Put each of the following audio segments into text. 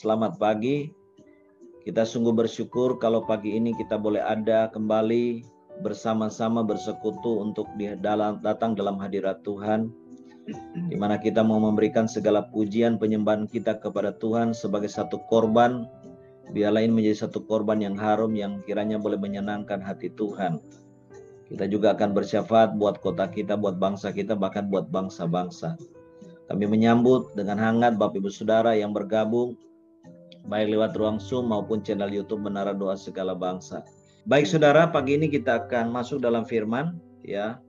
selamat pagi. Kita sungguh bersyukur kalau pagi ini kita boleh ada kembali bersama-sama bersekutu untuk datang dalam hadirat Tuhan, di mana kita mau memberikan segala pujian penyembahan kita kepada Tuhan sebagai satu korban. Biarlah ini menjadi satu korban yang harum yang kiranya boleh menyenangkan hati Tuhan. Kita juga akan bersyafaat buat kota kita, buat bangsa kita, bahkan buat bangsa-bangsa. Kami menyambut dengan hangat Bapak Ibu Saudara yang bergabung baik lewat ruang Zoom maupun channel YouTube Menara Doa Segala Bangsa. Baik Saudara, pagi ini kita akan masuk dalam firman ya.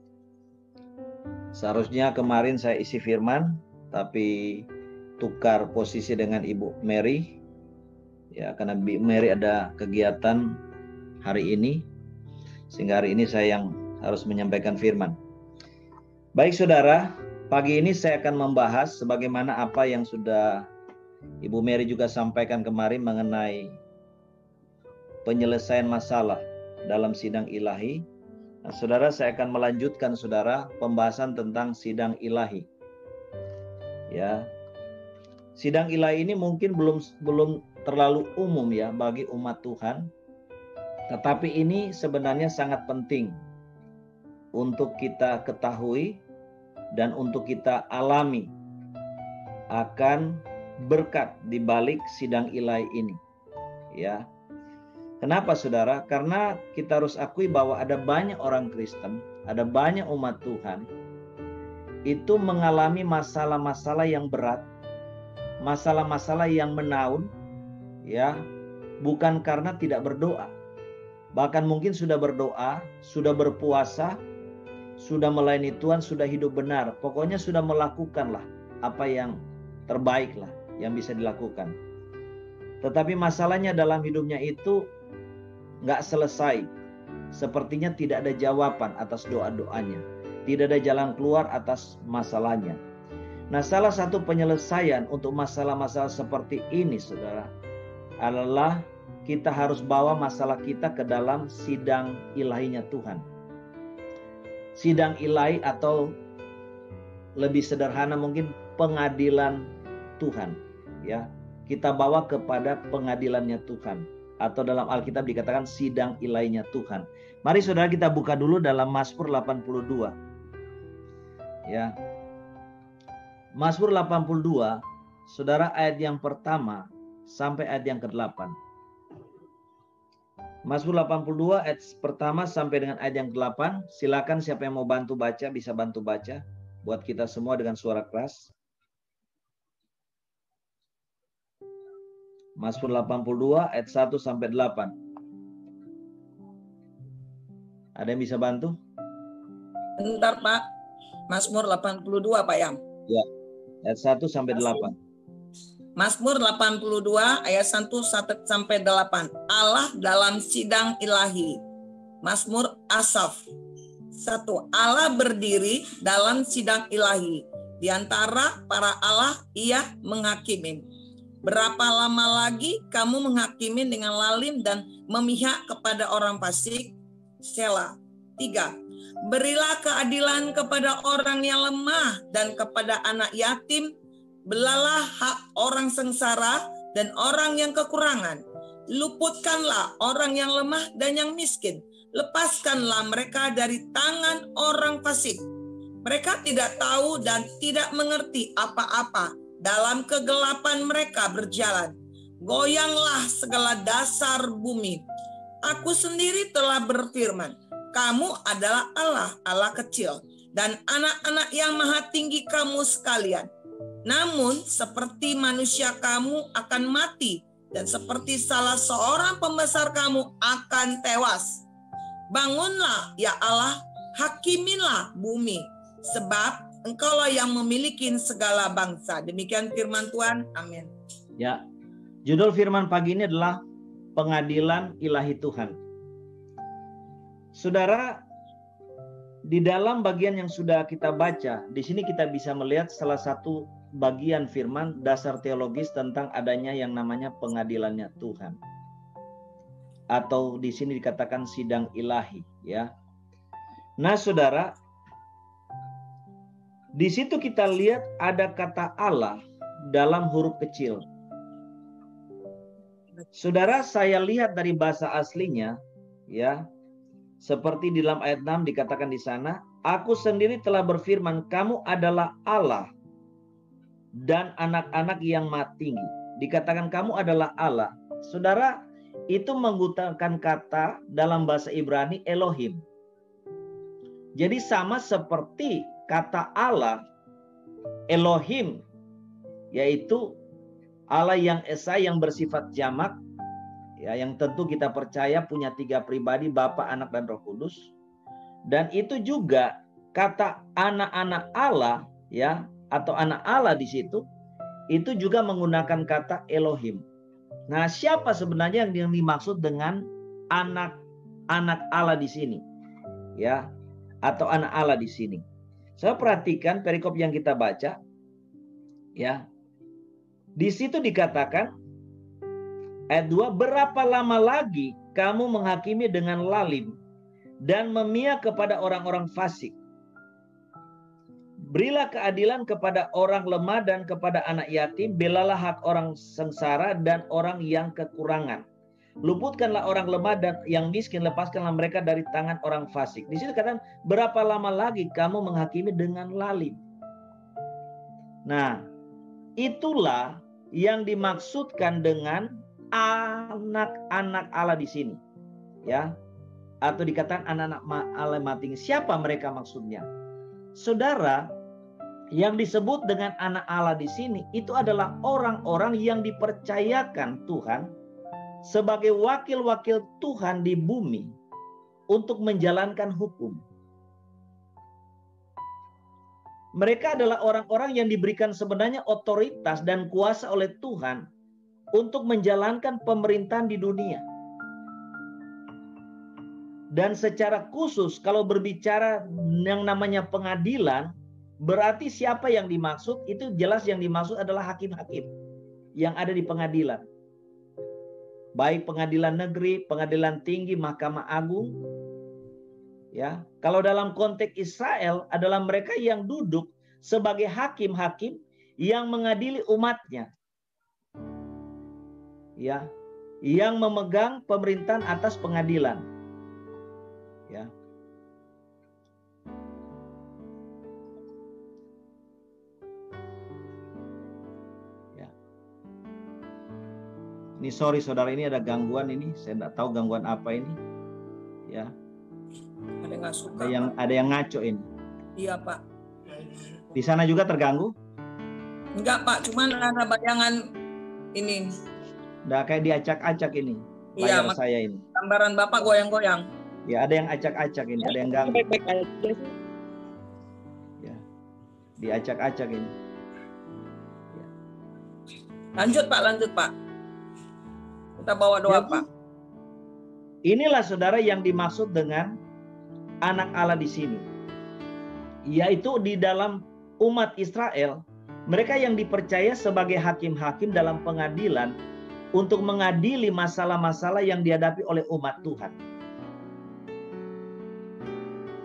Seharusnya kemarin saya isi firman tapi tukar posisi dengan Ibu Mary ya, karena Ibu Mary ada kegiatan hari ini sehingga hari ini saya yang harus menyampaikan firman. Baik Saudara, pagi ini saya akan membahas sebagaimana apa yang sudah Ibu Mary juga sampaikan kemarin mengenai penyelesaian masalah dalam sidang ilahi. Nah, Saudara, saya akan melanjutkan Saudara pembahasan tentang sidang ilahi. Ya. Sidang ilahi ini mungkin belum terlalu umum ya bagi umat Tuhan. Tetapi ini sebenarnya sangat penting untuk kita ketahui dan untuk kita alami akan berkat di balik sidang ilahi ini. Ya. Kenapa Saudara? Karena kita harus akui bahwa ada banyak orang Kristen, ada banyak umat Tuhan itu mengalami masalah-masalah yang berat, masalah-masalah yang menaun, ya, bukan karena tidak berdoa. Bahkan mungkin sudah berdoa, sudah berpuasa, sudah melayani Tuhan, sudah hidup benar. Pokoknya sudah melakukanlah apa yang terbaiklah yang bisa dilakukan. Tetapi masalahnya dalam hidupnya itu nggak selesai. Sepertinya tidak ada jawaban atas doa-doanya. Tidak ada jalan keluar atas masalahnya. Nah, salah satu penyelesaian untuk masalah-masalah seperti ini, Saudara, adalah kita harus bawa masalah kita ke dalam sidang ilahinya Tuhan. Sidang ilahi atau lebih sederhana mungkin pengadilan Tuhan, ya. Kita bawa kepada pengadilannya Tuhan, atau dalam Alkitab dikatakan sidang ilahinya Tuhan. Mari Saudara kita buka dulu dalam Mazmur 82. Ya. Mazmur 82, Saudara, ayat yang pertama sampai ayat yang ke-8. Mazmur 82 ayat pertama sampai dengan ayat yang ke-8. Silakan siapa yang mau bantu baca bisa bantu baca buat kita semua dengan suara keras. Mazmur 82 ayat 1 sampai 8. Ada yang bisa bantu? Bentar Pak. Mazmur 82 Pak Yam. Ya. Ayat 1 sampai 8. Mazmur 82 ayat 1 sampai 8. Allah dalam sidang ilahi. Mazmur Asaf. 1. Allah berdiri dalam sidang ilahi. Di antara para Allah ia menghakimi. Berapa lama lagi kamu menghakimi dengan lalim dan memihak kepada orang fasik? Selah. 3. Berilah keadilan kepada orang yang lemah dan kepada anak yatim. Belalah hak orang sengsara dan orang yang kekurangan. Luputkanlah orang yang lemah dan yang miskin. Lepaskanlah mereka dari tangan orang fasik. Mereka tidak tahu dan tidak mengerti apa-apa. Dalam kegelapan mereka berjalan. Goyanglah segala dasar bumi. Aku sendiri telah berfirman, kamu adalah Allah, Allah kecil, dan anak-anak yang maha tinggi kamu sekalian. Namun seperti manusia kamu akan mati, dan seperti salah seorang pembesar kamu akan tewas. Bangunlah ya Allah, hakimilah bumi, sebab Engkaulah yang memiliki segala bangsa. Demikian firman Tuhan. Amin. Ya, judul firman pagi ini adalah pengadilan ilahi Tuhan. Saudara, di dalam bagian yang sudah kita baca, di sini kita bisa melihat salah satu bagian firman dasar teologis tentang adanya yang namanya pengadilannya Tuhan. Atau di sini dikatakan sidang ilahi, ya. Nah, Saudara, di situ kita lihat ada kata Allah dalam huruf kecil. Saudara, saya lihat dari bahasa aslinya, ya, seperti di dalam ayat 6 dikatakan di sana, aku sendiri telah berfirman, kamu adalah Allah dan anak-anak yang maha tinggi. Dikatakan kamu adalah Allah. Saudara, itu menggunakan kata dalam bahasa Ibrani Elohim. Jadi sama seperti kata Allah Elohim, yaitu Allah yang esa, yang bersifat jamak, ya, yang tentu kita percaya punya 3 pribadi, Bapa, Anak, dan Roh Kudus. Dan itu juga kata anak-anak Allah, ya, atau anak Allah di situ, itu juga menggunakan kata Elohim. Nah, siapa sebenarnya yang dimaksud dengan anak-anak Allah di sini? Ya, atau anak Allah di sini. Saya perhatikan perikop yang kita baca, ya. Di situ dikatakan ayat 2, berapa lama lagi kamu menghakimi dengan lalim dan memihak kepada orang-orang fasik? Berilah keadilan kepada orang lemah dan kepada anak yatim, belalah hak orang sengsara dan orang yang kekurangan. Luputkanlah orang lemah dan yang miskin, lepaskanlah mereka dari tangan orang fasik. Di situ katakan, berapa lama lagi kamu menghakimi dengan lalim? Nah, itulah yang dimaksudkan dengan anak-anak Allah di sini, ya, atau dikatakan anak-anak Allah mati. Siapa mereka maksudnya? Saudara, yang disebut dengan anak Allah di sini itu adalah orang-orang yang dipercayakan Tuhan sebagai wakil-wakil Tuhan di bumi untuk menjalankan hukum. Mereka adalah orang-orang yang diberikan sebenarnya otoritas dan kuasa oleh Tuhan untuk menjalankan pemerintahan di dunia. Dan secara khusus kalau berbicara yang namanya pengadilan, berarti siapa yang dimaksud? Itu jelas yang dimaksud adalah hakim-hakim yang ada di pengadilan. Baik pengadilan negeri, pengadilan tinggi, Mahkamah Agung. Ya, kalau dalam konteks Israel adalah mereka yang duduk sebagai hakim-hakim yang mengadili umatnya. Ya, yang memegang pemerintahan atas pengadilan. Ya. Ini sorry saudara, ini ada gangguan ini. Saya tidak tahu gangguan apa ini. Ya. Ada nggak suka? Ada yang ngaco ini. Iya Pak. Di sana juga terganggu? Enggak Pak, cuman ada bayangan ini. Udah kayak diacak-acak ini. Iya, Layar saya ini. Gambaran Bapak goyang-goyang. Ya, ada yang acak-acak ini, ada yang ganggu. Baik-baik aja. Ya. Diacak-acak ini. Ya. Lanjut Pak. Kita bawa doa, Pak. Inilah saudara yang dimaksud dengan anak Allah di sini. Yaitu di dalam umat Israel, mereka yang dipercaya sebagai hakim-hakim dalam pengadilan untuk mengadili masalah-masalah yang dihadapi oleh umat Tuhan.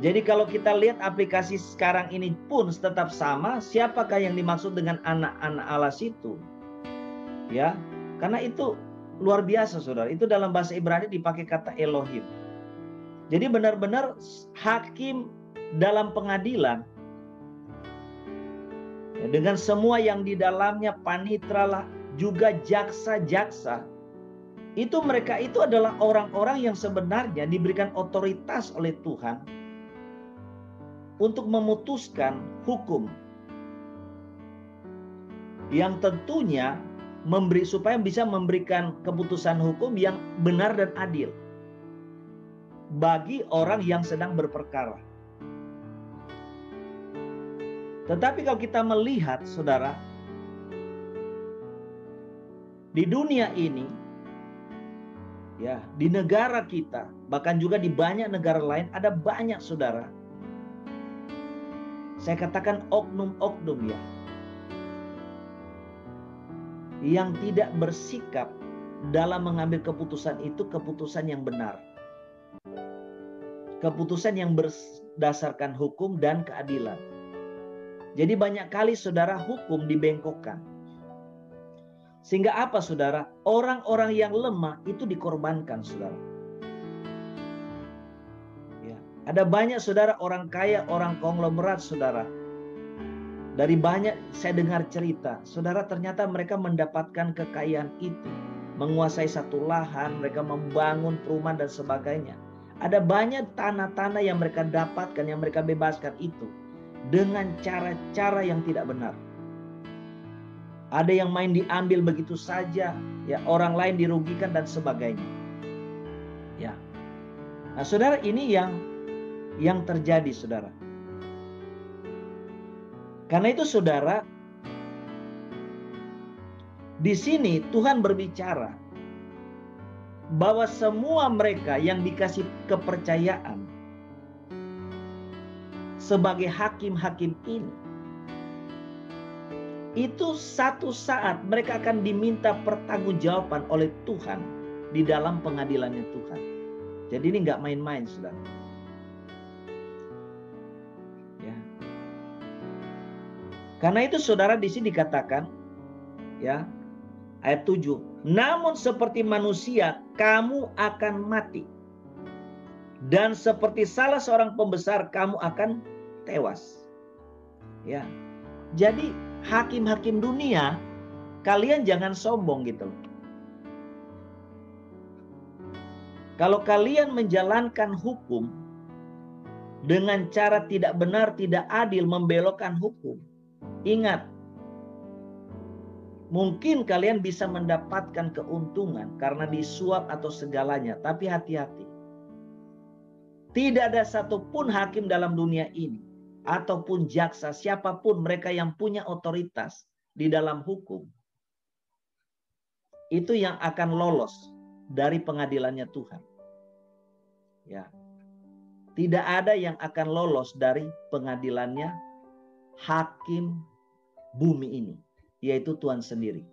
Jadi kalau kita lihat aplikasi sekarang ini pun tetap sama, siapakah yang dimaksud dengan anak-anak Allah itu? Ya, karena itu luar biasa saudara. Itu dalam bahasa Ibrani dipakai kata Elohim. Jadi benar-benar hakim dalam pengadilan. Ya, dengan semua yang di dalamnya, panitra lah, juga jaksa-jaksa. Itu mereka itu adalah orang-orang yang sebenarnya diberikan otoritas oleh Tuhan untuk memutuskan hukum. Yang tentunya supaya bisa memberikan keputusan hukum yang benar dan adil bagi orang yang sedang berperkara. Tetapi kalau kita melihat saudara, di dunia ini, ya, di negara kita, bahkan juga di banyak negara lain, ada banyak saudara, saya katakan oknum-oknum ya, yang tidak bersikap dalam mengambil keputusan itu keputusan yang benar. Keputusan yang berdasarkan hukum dan keadilan. Jadi banyak kali saudara hukum dibengkokkan. Sehingga apa saudara? Orang-orang yang lemah itu dikorbankan saudara. Ya. Ada banyak saudara orang kaya, orang konglomerat saudara. Dari banyak saya dengar cerita, saudara ternyata mereka mendapatkan kekayaan itu. Menguasai satu lahan, mereka membangun perumahan dan sebagainya. Ada banyak tanah-tanah yang mereka dapatkan, yang mereka bebaskan itu. Dengan cara-cara yang tidak benar. Ada yang main diambil begitu saja, ya, orang lain dirugikan dan sebagainya. Ya. Nah, saudara, ini yang terjadi, saudara. Karena itu, saudara, di sini Tuhan berbicara bahwa semua mereka yang dikasih kepercayaan sebagai hakim-hakim ini, itu satu saat mereka akan diminta pertanggungjawaban oleh Tuhan di dalam pengadilannya Tuhan. Jadi ini nggak main-main, saudara. Ya. Karena itu, saudara, di sini dikatakan, ya, ayat 7, namun seperti manusia kamu akan mati, dan seperti salah seorang pembesar kamu akan tewas. Ya, jadi hakim-hakim dunia, kalian jangan sombong gitu. Kalau kalian menjalankan hukum dengan cara tidak benar, tidak adil, membelokkan hukum, ingat, mungkin kalian bisa mendapatkan keuntungan karena disuap atau segalanya, tapi hati-hati. Tidak ada satupun hakim dalam dunia ini ataupun jaksa, siapapun mereka yang punya otoritas di dalam hukum, itu yang akan lolos dari pengadilannya Tuhan. Ya. Tidak ada yang akan lolos dari pengadilannya hakim bumi ini, yaitu Tuhan sendiri.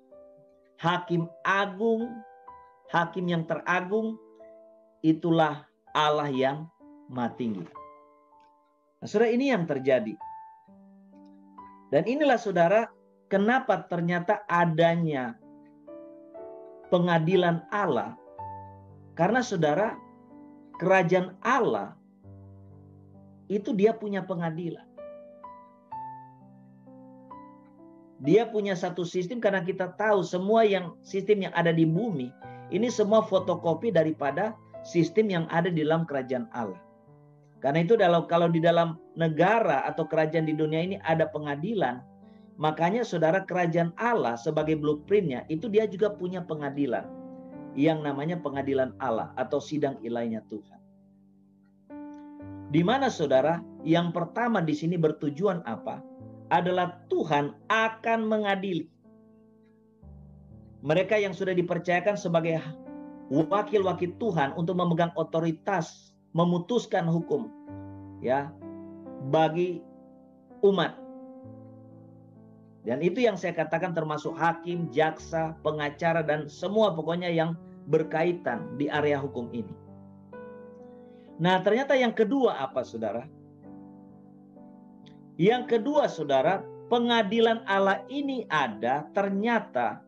Hakim agung, hakim yang teragung, itulah Allah yang Maha Tinggi. Nah, saudara, ini yang terjadi. Dan inilah, saudara, kenapa ternyata adanya pengadilan Allah. Karena, saudara, kerajaan Allah itu dia punya pengadilan. Dia punya satu sistem, karena kita tahu semua sistem yang ada di bumi ini semua fotokopi daripada sistem yang ada di dalam kerajaan Allah. Karena itu kalau di dalam negara atau kerajaan di dunia ini ada pengadilan, makanya saudara, kerajaan Allah sebagai blueprintnya itu dia juga punya pengadilan yang namanya pengadilan Allah atau sidang ilahiynya Tuhan. Di mana, saudara, yang pertama di sini bertujuan apa? Adalah Tuhan akan mengadili mereka yang sudah dipercayakan sebagai wakil-wakil Tuhan untuk memegang otoritas memutuskan hukum, ya, bagi umat. Dan itu yang saya katakan termasuk hakim, jaksa, pengacara, dan semua pokoknya yang berkaitan di area hukum ini. Nah, ternyata yang kedua apa, saudara? Yang kedua, saudara, pengadilan Allah ini ada ternyata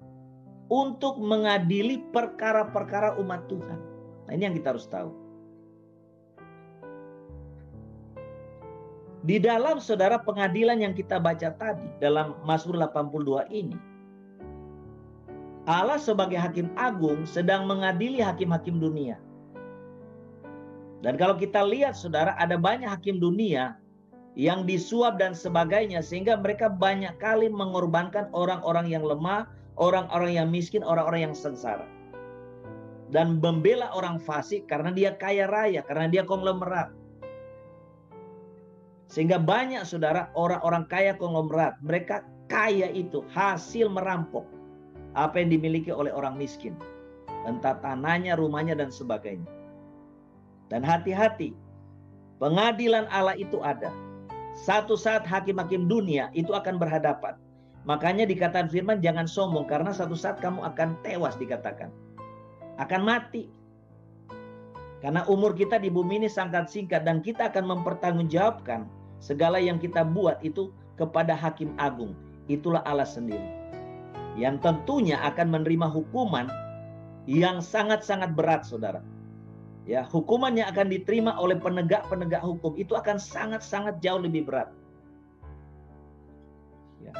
untuk mengadili perkara-perkara umat Tuhan. Nah, ini yang kita harus tahu. Di dalam, saudara, pengadilan yang kita baca tadi dalam Mazmur 82 ini, Allah sebagai hakim agung sedang mengadili hakim-hakim dunia. Dan kalau kita lihat, saudara, ada banyak hakim dunia yang disuap dan sebagainya, sehingga mereka banyak kali mengorbankan orang-orang yang lemah, orang-orang yang miskin, orang-orang yang sengsara. Dan membela orang fasik karena dia kaya raya, karena dia konglomerat. Sehingga banyak, saudara, orang-orang kaya konglomerat, mereka kaya itu hasil merampok apa yang dimiliki oleh orang miskin. Entah tanahnya, rumahnya, dan sebagainya. Dan hati-hati, pengadilan Allah itu ada. Satu saat hakim-hakim dunia itu akan berhadapan. Makanya dikatakan firman, jangan sombong, karena satu saat kamu akan tewas, dikatakan. Akan mati. Karena umur kita di bumi ini sangat singkat, dan kita akan mempertanggungjawabkan segala yang kita buat itu kepada hakim agung. Itulah Allah sendiri. yang tentunya akan menerima hukuman yang sangat-sangat berat, saudara. Ya, hukuman yang akan diterima oleh penegak-penegak hukum itu akan sangat-sangat jauh lebih berat, ya,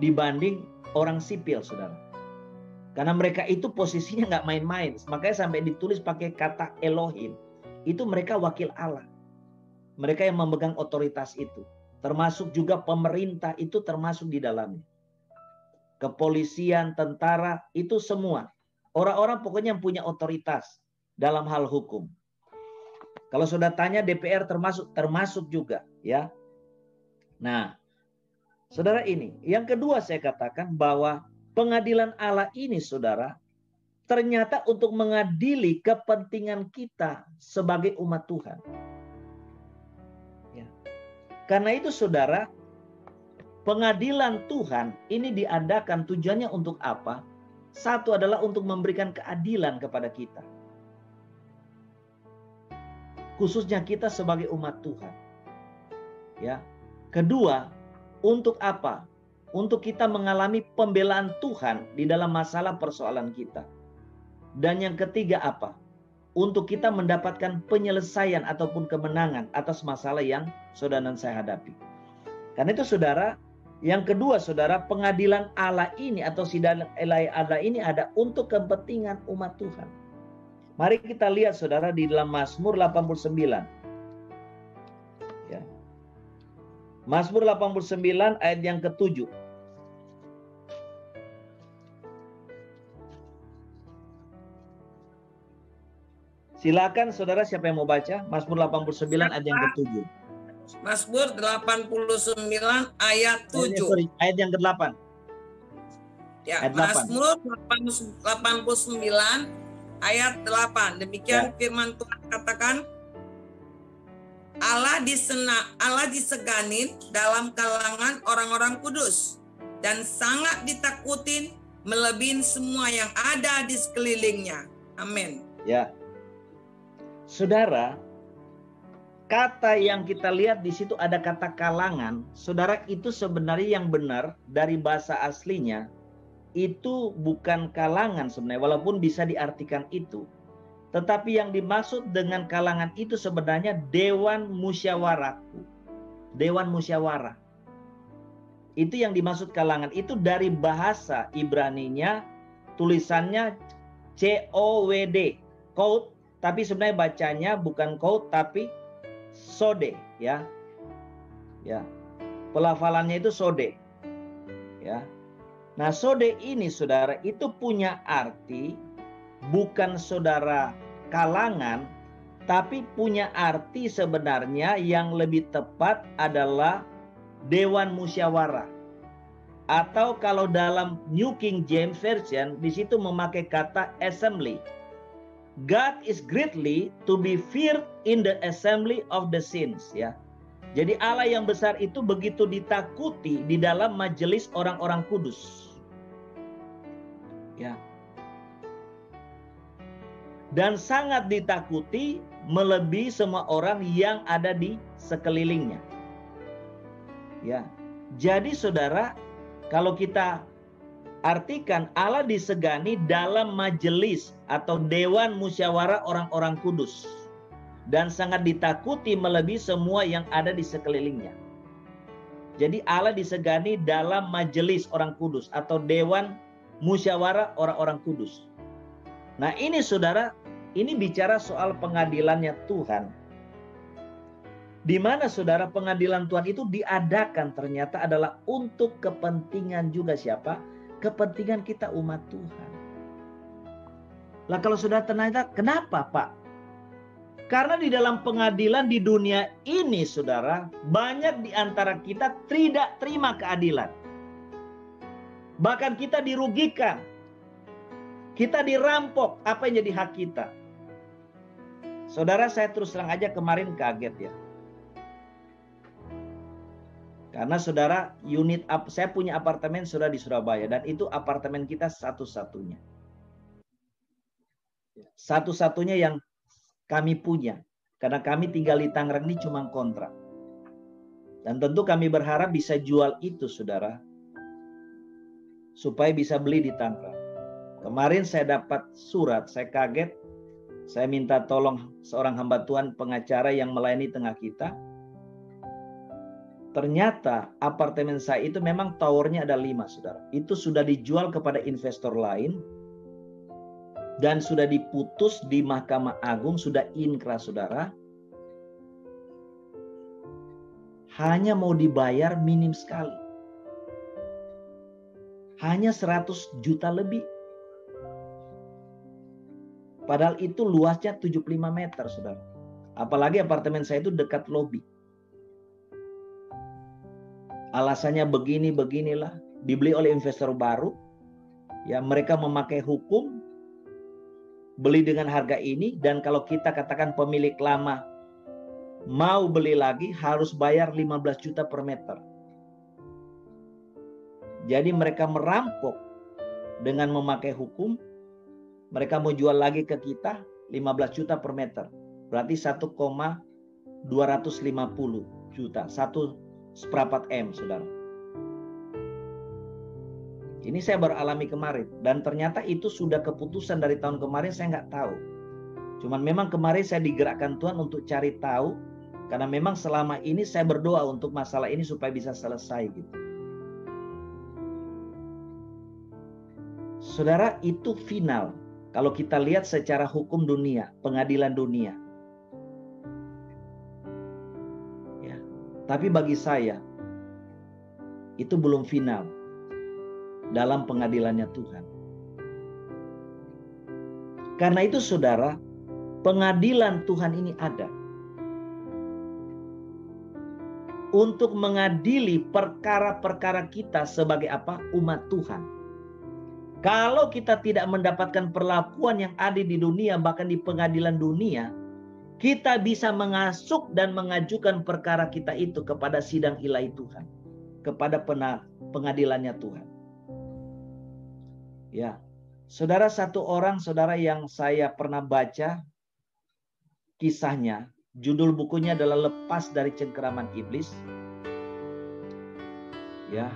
dibanding orang sipil, saudara. Karena mereka itu posisinya nggak main-main. Makanya sampai ditulis pakai kata Elohim. Itu mereka wakil Allah. Mereka yang memegang otoritas itu. Termasuk juga pemerintah itu termasuk di dalamnya. Kepolisian, tentara, itu semua. Orang-orang pokoknya yang punya otoritas dalam hal hukum. Kalau sudah tanya DPR termasuk juga, ya. Nah, saudara, ini yang kedua saya katakan bahwa pengadilan Allah ini, saudara, ternyata untuk mengadili kepentingan kita sebagai umat Tuhan. Ya. Karena itu, saudara, pengadilan Tuhan ini diadakan tujuannya untuk apa? Satu adalah untuk memberikan keadilan kepada kita. Khususnya kita sebagai umat Tuhan. Ya. Kedua, untuk apa? Untuk kita mengalami pembelaan Tuhan di dalam masalah persoalan kita. Dan yang ketiga apa? Untuk kita mendapatkan penyelesaian ataupun kemenangan atas masalah yang saudara dan saya hadapi. Karena itu, saudara, yang kedua, saudara, pengadilan Allah ini atau sidang ilahi Allah ini ada untuk kepentingan umat Tuhan. Mari kita lihat, saudara, di dalam Mazmur 89. Ya. Mazmur 89 ayat yang ke-7. Silakan, saudara, siapa yang mau baca? Mazmur 89 ayat yang ke-7. Mazmur 89 ayat 7. Ayat yang ke-8. Ya, Mazmur 89 ayat 8. Demikian firman Tuhan katakan, Allah disegani dalam kalangan orang-orang kudus dan sangat ditakutin melebihi semua yang ada di sekelilingnya. Amin. Ya. Saudara, kata yang kita lihat di situ ada kata kalangan. Saudara, itu sebenarnya yang benar dari bahasa aslinya itu bukan kalangan sebenarnya, walaupun bisa diartikan itu. Tetapi yang dimaksud dengan kalangan itu sebenarnya dewan musyawarah. Dewan musyawarah. Itu yang dimaksud kalangan. Itu dari bahasa Ibraninya, tulisannya COWD, code, tapi sebenarnya bacanya bukan code tapi sode, ya. Ya. Pelafalannya itu sode. Ya. Nah, sode ini, saudara, itu punya arti bukan saudara kalangan, tapi punya arti sebenarnya yang lebih tepat adalah dewan musyawarah. Atau kalau dalam New King James Version, di situ memakai kata assembly. God is greatly to be feared in the assembly of the saints, ya. Jadi Allah yang besar itu begitu ditakuti di dalam majelis orang-orang kudus. Ya. Dan sangat ditakuti melebihi semua orang yang ada di sekelilingnya. Ya. Jadi, saudara, kalau kita artikan Allah disegani dalam majelis atau dewan musyawarah orang-orang kudus dan sangat ditakuti melebihi semua yang ada di sekelilingnya. Jadi Allah disegani dalam majelis orang kudus atau dewan musyawarah orang-orang kudus. Nah, ini, saudara, ini bicara soal pengadilannya Tuhan. Di mana, saudara, pengadilan Tuhan itu diadakan ternyata adalah untuk kepentingan juga siapa? Kepentingan kita umat Tuhan. Lah kalau sudah tanya, kenapa, Pak? Karena di dalam pengadilan di dunia ini, saudara, banyak di antara kita tidak terima keadilan. Bahkan kita dirugikan. Kita dirampok apa yang jadi hak kita. Saudara, saya terus terang aja kemarin kaget, ya. Karena, saudara, saya punya apartemen sudah di Surabaya dan itu apartemen kita satu-satunya. Satu-satunya yang kami punya. Karena kami tinggal di Tangerang ini cuma kontrak. Dan tentu kami berharap bisa jual itu, saudara. supaya bisa beli di Tangerang. Kemarin saya dapat surat, saya kaget. Saya minta tolong seorang hamba Tuhan pengacara yang melayani tengah kita. Ternyata apartemen saya itu memang towernya ada 5, saudara. Itu sudah dijual kepada investor lain. Dan sudah diputus di Mahkamah Agung, sudah inkrah, saudara. Hanya mau dibayar minim sekali. Hanya 100 juta lebih. Padahal itu luasnya 75 meter, saudara. Apalagi apartemen saya itu dekat lobi. Alasannya beginilah. Dibeli oleh investor baru. Ya, mereka memakai hukum. Beli dengan harga ini. Dan kalau kita katakan pemilik lama mau beli lagi, harus bayar 15 juta per meter. Jadi mereka merampok dengan memakai hukum. Mereka mau jual lagi ke kita 15 juta per meter. Berarti 1,250 juta. 1/4 M, saudara. Ini saya baru alami kemarin. Dan ternyata itu sudah keputusan dari tahun kemarin, saya nggak tahu. Cuman memang kemarin saya digerakkan Tuhan untuk cari tahu. Karena memang selama ini saya berdoa untuk masalah ini supaya bisa selesai gitu. Saudara, itu final. Kalau kita lihat secara hukum dunia, pengadilan dunia. Ya. Tapi bagi saya, itu belum final dalam pengadilannya Tuhan. Karena itu saudara, pengadilan Tuhan ini ada untuk mengadili perkara-perkara kita sebagai apa? Umat Tuhan. Kalau kita tidak mendapatkan perlakuan yang adil di dunia, bahkan di pengadilan dunia, kita bisa mengasuk dan mengajukan perkara kita itu kepada sidang ilahi Tuhan, kepada pengadilannya Tuhan. Ya, saudara, satu orang, saudara, yang saya pernah baca kisahnya, judul bukunya adalah Lepas dari Cengkeraman Iblis. Ya.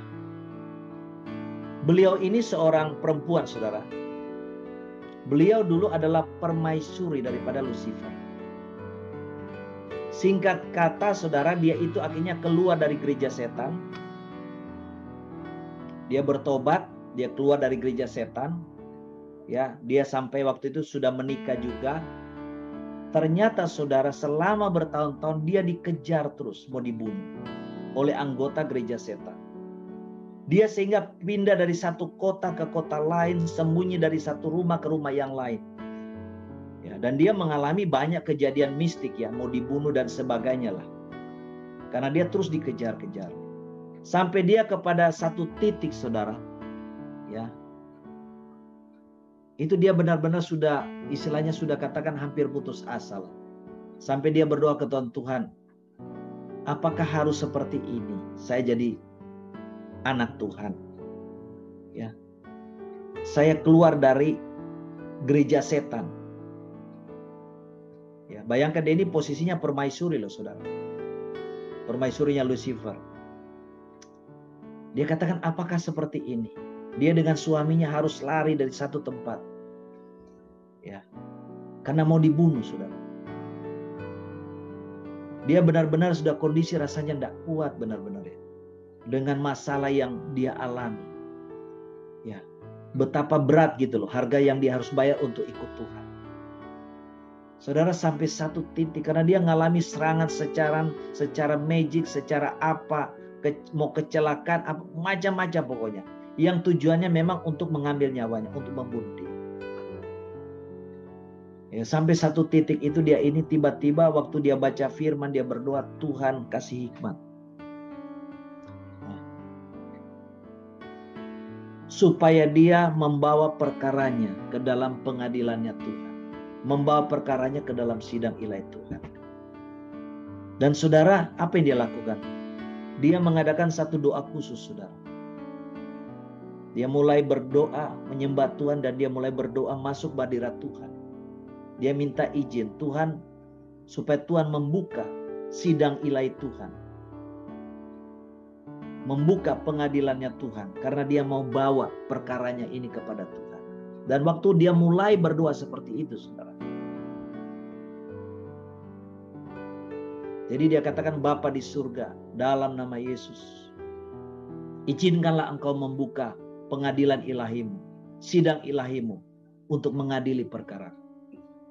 Beliau ini seorang perempuan, saudara. Beliau dulu adalah permaisuri daripada Lucifer. Singkat kata, saudara, dia itu akhirnya keluar dari gereja setan. Dia bertobat, dia keluar dari gereja setan. Ya, dia sampai waktu itu sudah menikah juga. Ternyata, saudara, selama bertahun-tahun dia dikejar terus, mau dibunuh oleh anggota gereja setan. Dia sehingga pindah dari satu kota ke kota lain, sembunyi dari satu rumah ke rumah yang lain. Ya, dan dia mengalami banyak kejadian mistik, ya, mau dibunuh dan sebagainya lah. Karena dia terus dikejar-kejar. Sampai dia kepada satu titik, saudara. Ya. Itu dia benar-benar sudah, istilahnya sudah katakan hampir putus asa. Sampai dia berdoa ke Tuhan, Tuhan, apakah harus seperti ini? Saya jadi anak Tuhan. Ya. Saya keluar dari gereja setan. Ya, bayangkan dia ini posisinya permaisuri loh, saudara. Permaisurinya Lucifer. Dia katakan, apakah seperti ini? Dia dengan suaminya harus lari dari satu tempat. Ya. Karena mau dibunuh, saudara. Dia benar-benar sudah kondisi rasanya tidak kuat benar-benar, ya. Dengan masalah yang dia alami. Ya. Betapa berat gitu loh harga yang dia harus bayar untuk ikut Tuhan. Saudara, sampai satu titik karena dia mengalami serangan secara magic, secara apa, mau kecelakaan, apa, macam-macam pokoknya. Yang tujuannya memang untuk mengambil nyawanya, untuk membunuh dia. Ya, sampai satu titik itu dia ini tiba-tiba waktu dia baca firman, dia berdoa, Tuhan kasih hikmat. Supaya dia membawa perkaranya ke dalam pengadilannya Tuhan. Membawa perkaranya ke dalam sidang ilahi Tuhan. Dan saudara, apa yang dia lakukan? Dia mengadakan satu doa khusus, saudara. Dia mulai berdoa, menyembah Tuhan, dan dia mulai berdoa masuk hadirat Tuhan. Dia minta izin Tuhan, supaya Tuhan membuka sidang ilahi Tuhan. membuka pengadilannya Tuhan karena dia mau bawa perkaranya ini kepada Tuhan. Dan waktu dia mulai berdoa seperti itu, saudara. Jadi dia katakan, Bapa di surga, dalam nama Yesus, izinkanlah engkau membuka pengadilan ilahimu, sidang ilahimu untuk mengadili perkara.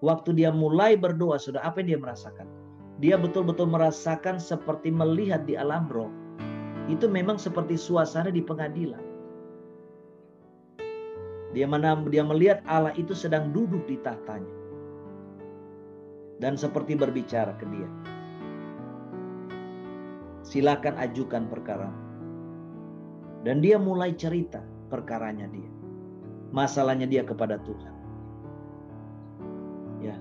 Waktu dia mulai berdoa, saudara, apa yang dia merasakan? Dia betul-betul merasakan seperti melihat di alam roh. Itu memang seperti suasana di pengadilan. Dia melihat Allah itu sedang duduk di tahtanya. Dan seperti berbicara ke dia. Silakan ajukan perkara. Dan dia mulai cerita perkaranya dia. Masalahnya dia kepada Tuhan. Ya.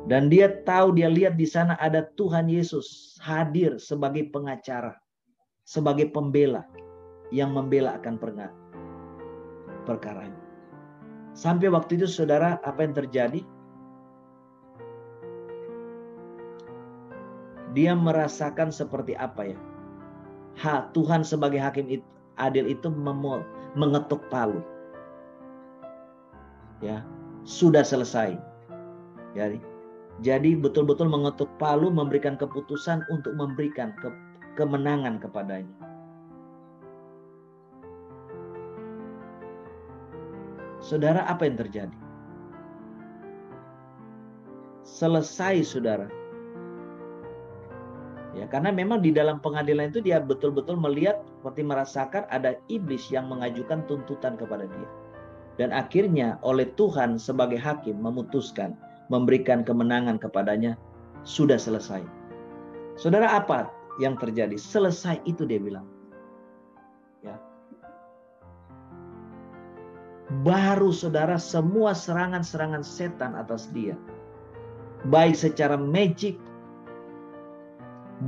Dan dia tahu, dia lihat di sana ada Tuhan Yesus hadir sebagai pengacara, sebagai pembela yang membela akan perkaranya. Sampai waktu itu, saudara, apa yang terjadi? Dia merasakan seperti apa ya? Tuhan sebagai hakim adil itu mengetuk palu. Ya, sudah selesai. Jadi betul-betul mengetuk palu, memberikan keputusan untuk memberikan kemenangan kepadanya. Saudara, apa yang terjadi? Selesai, saudara. Ya, karena memang di dalam pengadilan itu dia betul-betul melihat, seperti merasakan ada iblis yang mengajukan tuntutan kepada dia. Dan akhirnya oleh Tuhan sebagai hakim memutuskan, memberikan kemenangan kepadanya, sudah selesai. Saudara, apa yang terjadi? Selesai itu dia bilang. Ya. Baru, saudara, semua serangan-serangan setan atas dia, baik secara magic,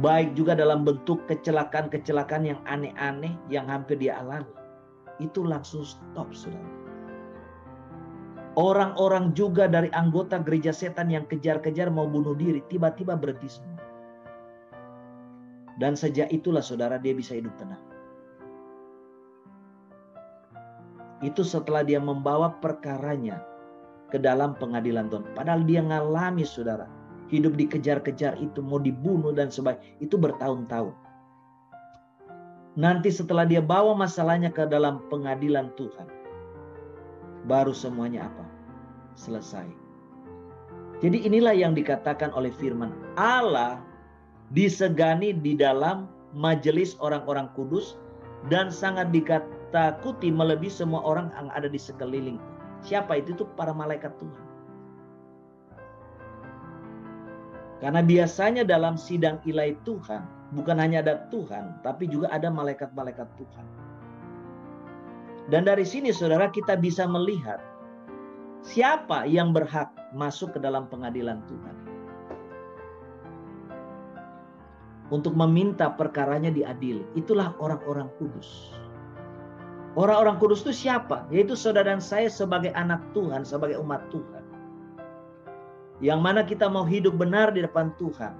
baik juga dalam bentuk kecelakaan-kecelakaan yang aneh-aneh yang hampir dia alami, itu langsung stop, saudara. Orang-orang juga dari anggota gereja setan yang kejar-kejar mau bunuh diri, tiba-tiba berhenti semua. Dan sejak itulah, saudara, dia bisa hidup tenang. Itu setelah dia membawa perkaranya ke dalam pengadilan Tuhan. Padahal dia ngalami, saudara, hidup dikejar-kejar itu, mau dibunuh dan sebagainya, itu bertahun-tahun. Nanti setelah dia bawa masalahnya ke dalam pengadilan Tuhan, baru semuanya apa? Selesai. Jadi inilah yang dikatakan oleh firman Allah disegani di dalam majelis orang-orang kudus dan sangat ditakuti melebihi semua orang yang ada di sekeliling. Siapa itu? Itu para malaikat Tuhan. Karena biasanya dalam sidang ilahi Tuhan, bukan hanya ada Tuhan, tapi juga ada malaikat-malaikat Tuhan. Dan dari sini, saudara, kita bisa melihat siapa yang berhak masuk ke dalam pengadilan Tuhan. Untuk meminta perkaranya diadili. Itulah orang-orang kudus. Orang-orang kudus itu siapa? Yaitu saudara dan saya sebagai anak Tuhan, sebagai umat Tuhan. Yang mana kita mau hidup benar di depan Tuhan.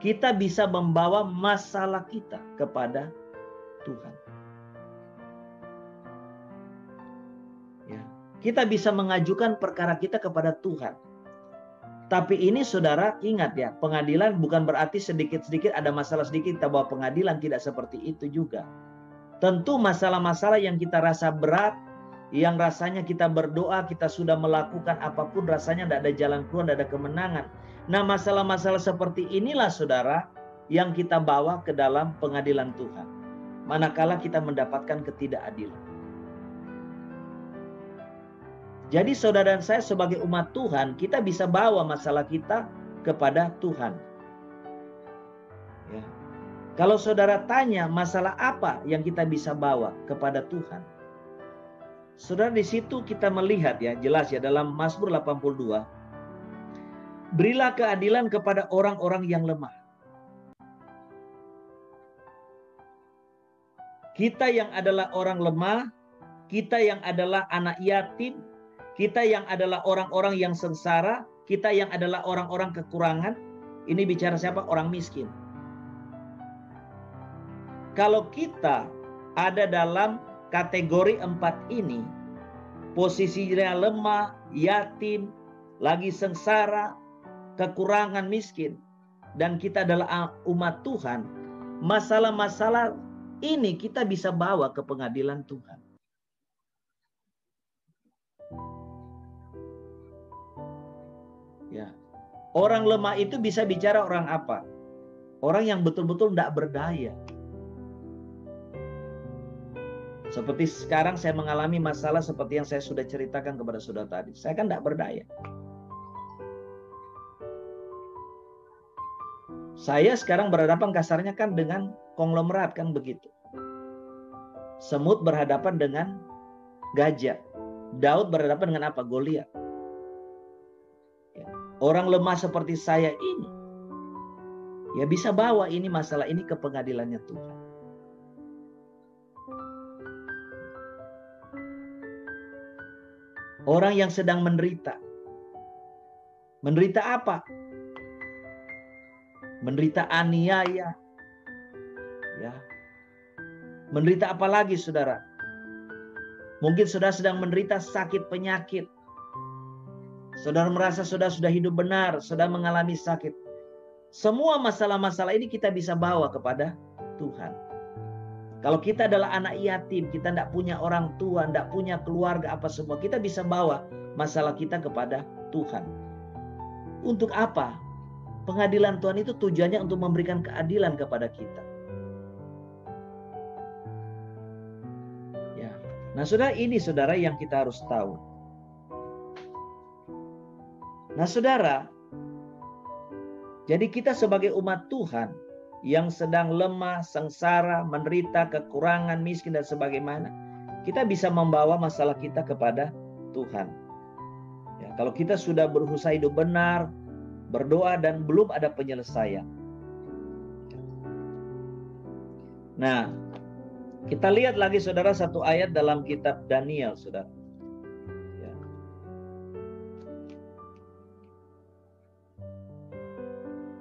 Kita bisa membawa masalah kita kepada Tuhan. Ya. Kita bisa mengajukan perkara kita kepada Tuhan. Tapi ini, saudara, ingat ya, pengadilan bukan berarti sedikit-sedikit ada masalah sedikit kita bawa pengadilan. Tidak seperti itu juga. Tentu masalah-masalah yang kita rasa berat, yang rasanya kita berdoa, kita sudah melakukan apapun, rasanya tidak ada jalan keluar, tidak ada kemenangan. Nah, masalah-masalah seperti inilah, saudara, yang kita bawa ke dalam pengadilan Tuhan. Manakala kita mendapatkan ketidakadilan. Jadi saudara dan saya sebagai umat Tuhan, kita bisa bawa masalah kita kepada Tuhan. Ya. Kalau saudara tanya masalah apa yang kita bisa bawa kepada Tuhan, saudara, di situ kita melihat ya, jelas ya, dalam Mazmur 82. Berilah keadilan kepada orang-orang yang lemah. Kita yang adalah orang lemah, kita yang adalah anak yatim, kita yang adalah orang-orang yang sengsara, kita yang adalah orang-orang kekurangan. Ini bicara siapa? Orang miskin. kalau kita ada dalam kategori 4 ini, posisinya lemah, yatim, lagi sengsara, kekurangan, miskin, dan kita adalah umat Tuhan, masalah-masalah ini kita bisa bawa ke pengadilan Tuhan. Ya. Orang lemah itu bisa bicara orang apa? Orang yang betul-betul tidak berdaya. Seperti sekarang saya mengalami masalah seperti yang saya sudah ceritakan kepada saudara tadi. Saya kan tidak berdaya. Saya sekarang berhadapan kasarnya kan dengan konglomerat, kan begitu. Semut berhadapan dengan gajah. Daud berhadapan dengan apa? Goliat. Orang lemah seperti saya ini, ya bisa bawa ini masalah ini ke pengadilannya Tuhan. Orang yang sedang menderita. Menderita apa? Menderita aniaya. Ya. Menderita apa lagi, saudara? Mungkin saudara sedang menderita sakit penyakit. Saudara merasa saudara sudah hidup benar, saudara mengalami sakit. Semua masalah-masalah ini kita bisa bawa kepada Tuhan. Kalau kita adalah anak yatim, kita tidak punya orang tua, tidak punya keluarga, apa semua, kita bisa bawa masalah kita kepada Tuhan. Untuk apa? Pengadilan Tuhan itu tujuannya untuk memberikan keadilan kepada kita. Ya. Nah, saudara, ini saudara yang kita harus tahu. Nah, saudara, jadi kita sebagai umat Tuhan yang sedang lemah, sengsara, menderita, kekurangan, miskin, dan sebagaimana, kita bisa membawa masalah kita kepada Tuhan. Ya, kalau kita sudah berusaha hidup benar, berdoa, dan belum ada penyelesaian. Nah, kita lihat lagi, saudara, satu ayat dalam kitab Daniel, saudara.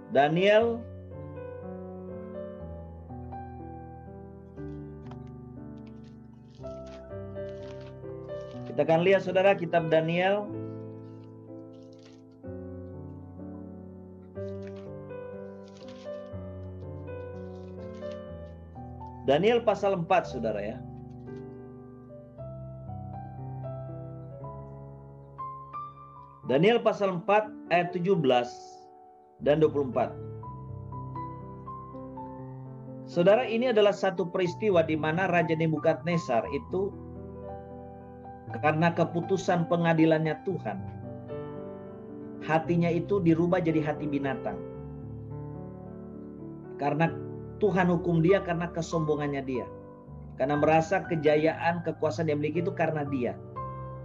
Daniel kita akan lihat, saudara, kitab Daniel Daniel pasal 4, saudara, ya. Daniel pasal 4 ayat 17 dan 24. Saudara, ini adalah satu peristiwa di mana Raja Nebukadnezar itu karena keputusan pengadilannya Tuhan, hatinya itu dirubah jadi hati binatang. Karena Tuhan hukum dia karena kesombongannya dia. Karena merasa kejayaan, kekuasaan yang dimiliki itu karena dia.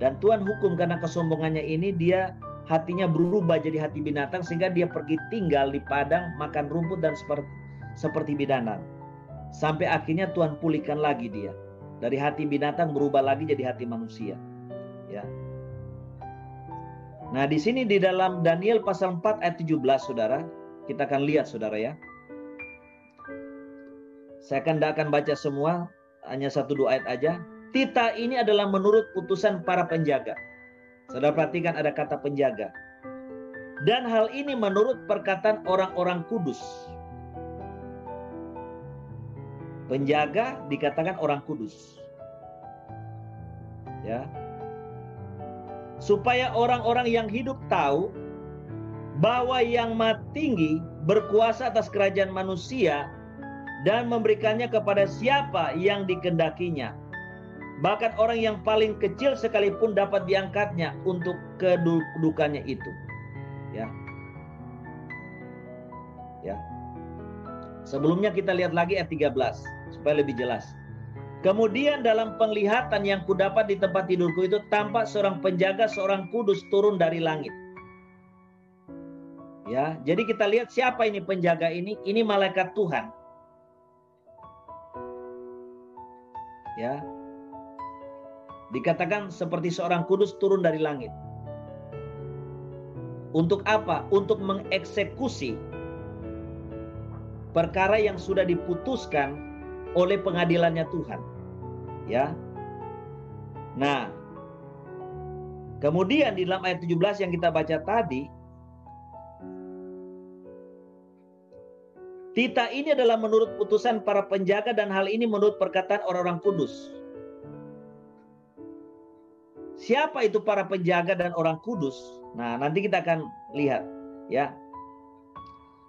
Dan Tuhan hukum karena kesombongannya ini, dia hatinya berubah jadi hati binatang, sehingga dia pergi tinggal di padang, makan rumput dan seperti binatang. Sampai akhirnya Tuhan pulihkan lagi dia. Dari hati binatang berubah lagi jadi hati manusia. Ya. Nah, di sini di dalam Daniel pasal 4 ayat 17, saudara, kita akan lihat, saudara, ya. Saya tidak akan baca semua, hanya 1-2 ayat aja. Titah ini adalah menurut putusan para penjaga. Saudara perhatikan ada kata penjaga. Dan hal ini menurut perkataan orang-orang kudus. Penjaga dikatakan orang kudus. Ya. Supaya orang-orang yang hidup tahu bahwa Yang Maha Tinggi berkuasa atas kerajaan manusia dan memberikannya kepada siapa yang dikehendakinya. Bahkan orang yang paling kecil sekalipun dapat diangkatnya untuk kedudukannya itu. Ya. Ya. Sebelumnya kita lihat lagi ayat 13 supaya lebih jelas. Kemudian dalam penglihatan yang kudapat di tempat tidurku itu, tampak seorang penjaga, seorang kudus turun dari langit. Ya, jadi kita lihat siapa ini penjaga ini? Ini malaikat Tuhan. Ya. Dikatakan seperti seorang kudus turun dari langit. Untuk apa? Untuk mengeksekusi perkara yang sudah diputuskan oleh pengadilannya Tuhan. Ya. Nah, kemudian di dalam ayat 17 yang kita baca tadi, titah ini adalah menurut putusan para penjaga dan hal ini menurut perkataan orang-orang kudus. Siapa itu para penjaga dan orang kudus? Nah, nanti kita akan lihat, ya.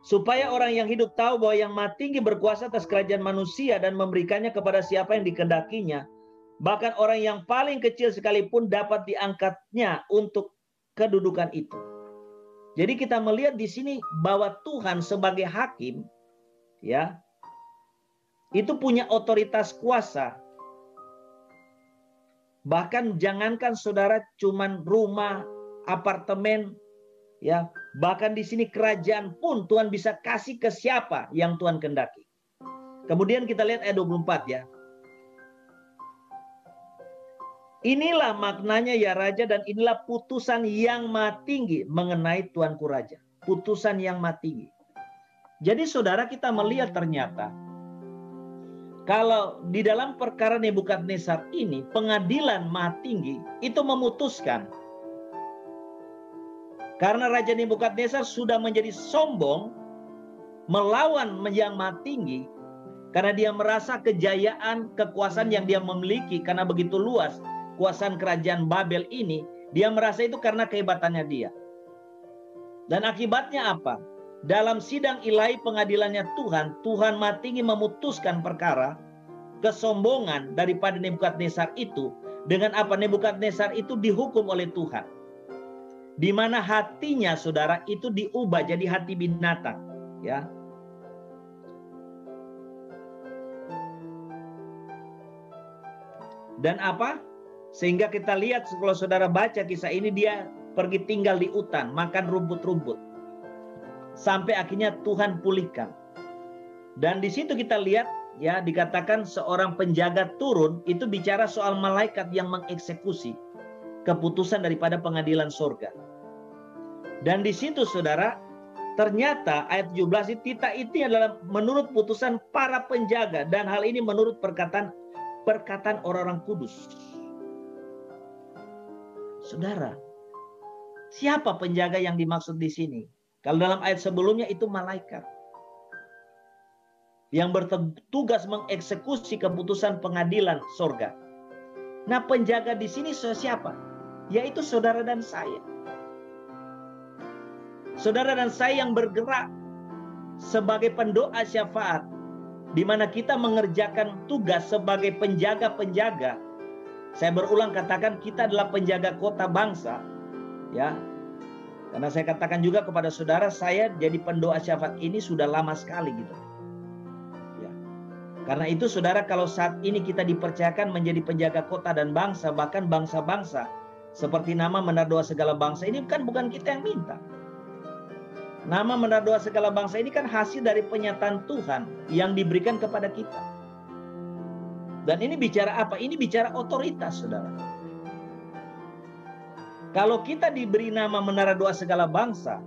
Supaya orang yang hidup tahu bahwa yang Maha Tinggi berkuasa atas kerajaan manusia dan memberikannya kepada siapa yang dikehendakinya. Bahkan orang yang paling kecil sekalipun dapat diangkatnya untuk kedudukan itu. Jadi kita melihat di sini bahwa Tuhan sebagai hakim, ya, itu punya otoritas kuasa. Bahkan jangankan saudara cuman rumah, apartemen, ya, bahkan di sini kerajaan pun Tuhan bisa kasih ke siapa yang Tuhan kehendaki. Kemudian kita lihat ayat 24 ya. Inilah maknanya ya Raja dan inilah putusan yang Maha Tinggi mengenai Tuanku Raja. Putusan yang Maha Tinggi. Jadi saudara kita melihat ternyata kalau di dalam perkara Nebukadnezar ini pengadilan Maha Tinggi itu memutuskan. Karena Raja Nebukadnezar sudah menjadi sombong melawan yang Maha Tinggi karena dia merasa kejayaan, kekuasaan yang dia memiliki karena begitu luas kuasaan kerajaan Babel ini, dia merasa itu karena kehebatannya dia. Dan akibatnya apa? Dalam sidang ilahi pengadilannya Tuhan, Tuhan Maha Tinggi memutuskan perkara kesombongan daripada Nebukadnezar itu dengan apa? Nebukadnezar itu dihukum oleh Tuhan. Di mana hatinya saudara itu diubah jadi hati binatang, ya. Dan apa? Sehingga kita lihat kalau saudara baca kisah ini, dia pergi tinggal di hutan, makan rumput-rumput. Sampai akhirnya Tuhan pulihkan. Dan di situ kita lihat ya dikatakan seorang penjaga turun, itu bicara soal malaikat yang mengeksekusi keputusan daripada pengadilan surga. Dan di situ saudara, ternyata ayat 17 titah itu adalah menurut putusan para penjaga dan hal ini menurut perkataan orang-orang kudus. Saudara, siapa penjaga yang dimaksud di sini? Kalau dalam ayat sebelumnya itu malaikat yang bertugas mengeksekusi keputusan pengadilan surga. Nah, penjaga di sini siapa? Yaitu saudara dan saya. Saudara dan saya yang bergerak sebagai pendoa syafaat, di mana kita mengerjakan tugas sebagai penjaga-penjaga. Saya berulang katakan kita adalah penjaga kota bangsa, ya. Karena saya katakan juga kepada saudara, saya jadi pendoa syafaat ini sudah lama sekali gitu. Ya. Karena itu saudara, kalau saat ini kita dipercayakan menjadi penjaga kota dan bangsa, bahkan bangsa-bangsa, seperti nama menara doa segala bangsa ini kan bukan kita yang minta. Nama menara doa segala bangsa ini kan hasil dari penyataan Tuhan yang diberikan kepada kita. Dan ini bicara apa? Ini bicara otoritas, saudara. Kalau kita diberi nama menara doa segala bangsa,